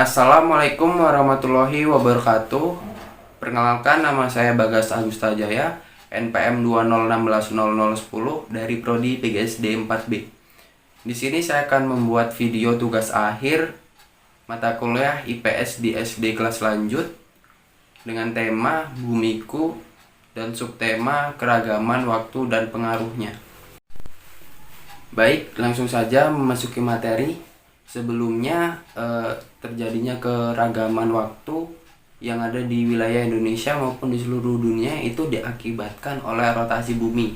Assalamualaikum warahmatullahi wabarakatuh. Perkenalkan, nama saya Bagas Agusta Jaya, NPM 20160010 dari Prodi PGSD 4B. Di sini saya akan membuat video tugas akhir mata kuliah IPS di SD kelas lanjut dengan tema Bumiku dan subtema keragaman waktu dan pengaruhnya. Baik, langsung saja memasuki materi. Sebelumnya terjadinya keragaman waktu yang ada di wilayah Indonesia maupun di seluruh dunia itu diakibatkan oleh rotasi bumi.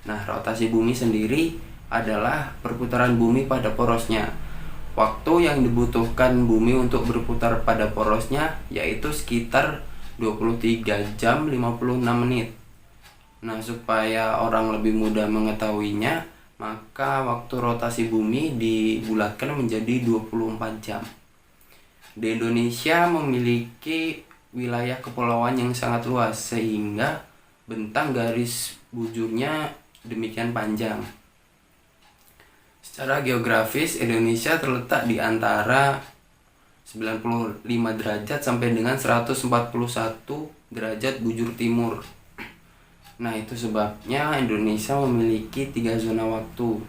Nah, rotasi bumi sendiri adalah perputaran bumi pada porosnya. Waktu yang dibutuhkan bumi untuk berputar pada porosnya yaitu sekitar 23 jam 56 menit. Nah, supaya orang lebih mudah mengetahuinya, maka waktu rotasi bumi dibulatkan menjadi 24 jam. Di Indonesia memiliki wilayah kepulauan yang sangat luas sehingga bentang garis bujurnya demikian panjang. Secara geografis, Indonesia terletak di antara 95 derajat sampai dengan 141 derajat bujur timur. Nah, itu sebabnya Indonesia memiliki 3 zona waktu.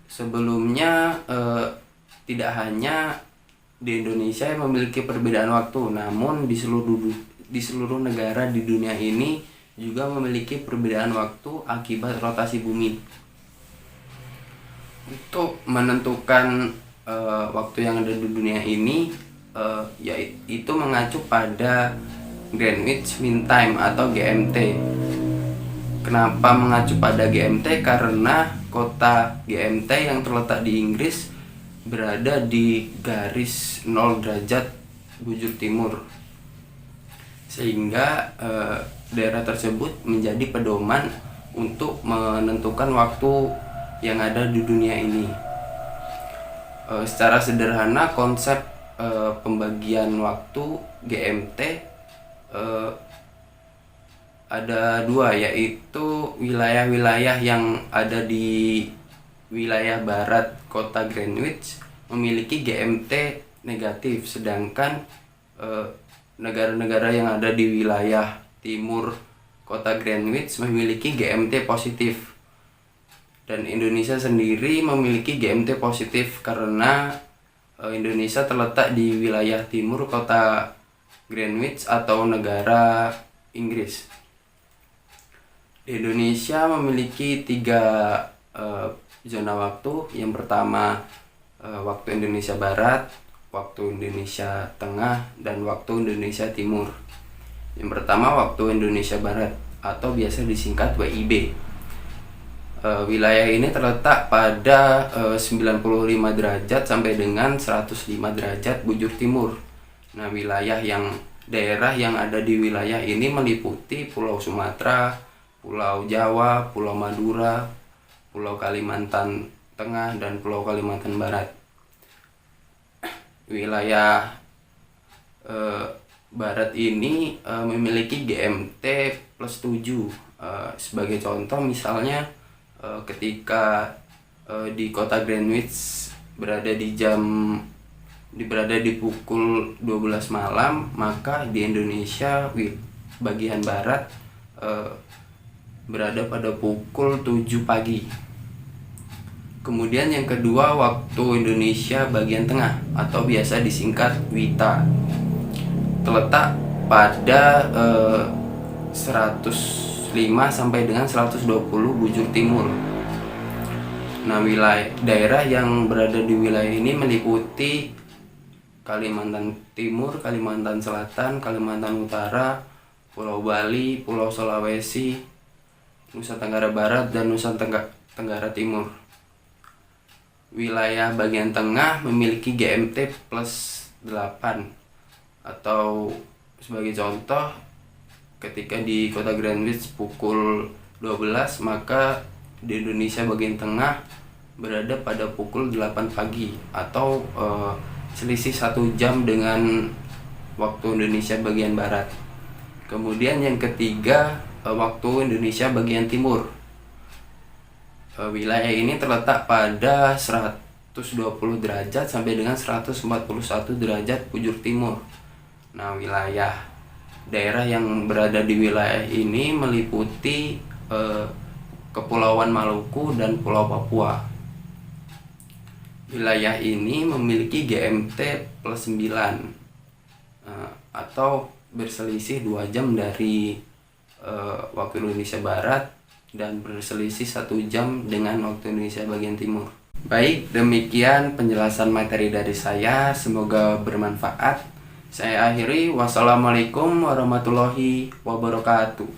Sebelumnya tidak hanya di Indonesia yang memiliki perbedaan waktu, namun di seluruh negara di dunia ini juga memiliki perbedaan waktu akibat rotasi bumi. Untuk menentukan waktu yang ada di dunia ini, yaitu mengacu pada Greenwich Mean Time atau GMT. Kenapa mengacu pada GMT? Karena kota GMT yang terletak di Inggris berada di garis 0 derajat bujur timur, sehingga daerah tersebut menjadi pedoman untuk menentukan waktu yang ada di dunia ini. Secara sederhana, konsep pembagian waktu GMT ada dua, yaitu wilayah-wilayah yang ada di wilayah barat kota Greenwich memiliki GMT negatif, sedangkan negara-negara yang ada di wilayah timur kota Greenwich memiliki GMT positif. Dan Indonesia sendiri memiliki GMT positif karena Indonesia terletak di wilayah timur kota Greenwich atau negara Inggris. Di Indonesia memiliki 3 zona waktu. Yang pertama waktu Indonesia Barat, waktu Indonesia Tengah, dan waktu Indonesia Timur. Yang pertama waktu Indonesia Barat atau biasa disingkat WIB. Wilayah ini terletak pada 95 derajat sampai dengan 105 derajat bujur timur. Nah, daerah yang ada di wilayah ini meliputi Pulau Sumatera, Pulau Jawa, Pulau Madura, Pulau Kalimantan Tengah, dan Pulau Kalimantan Barat. Wilayah Barat ini memiliki GMT plus 7. Sebagai contoh, misalnya ketika di kota Greenwich berada di pukul 12 malam, maka di Indonesia bagian barat berada pada pukul 7 pagi. Kemudian yang kedua, waktu Indonesia bagian tengah atau biasa disingkat WITA, terletak pada 105 sampai dengan 120 bujur timur. Nah, daerah yang berada di wilayah ini meliputi Kalimantan Timur, Kalimantan Selatan, Kalimantan Utara, Pulau Bali, Pulau Sulawesi, Nusa Tenggara Barat, dan Nusa Tenggara Timur. Wilayah bagian tengah memiliki GMT plus 8, atau sebagai contoh, ketika di kota Greenwich pukul 12, maka di Indonesia bagian tengah berada pada pukul 8 pagi atau selisih 1 jam dengan waktu Indonesia bagian barat. Kemudian yang ketiga, waktu Indonesia bagian timur. Wilayah ini terletak pada derajat sampai dengan 141 derajat bujur timur. Nah, wilayah daerah yang berada di wilayah ini meliputi Kepulauan Maluku dan Pulau Papua. Wilayah ini memiliki GMT plus 9 atau berselisih 2 jam dari waktu Indonesia Barat dan berselisih 1 jam dengan waktu Indonesia bagian timur. Baik, demikian penjelasan materi dari saya, semoga bermanfaat. Saya akhiri, wassalamualaikum warahmatullahi wabarakatuh.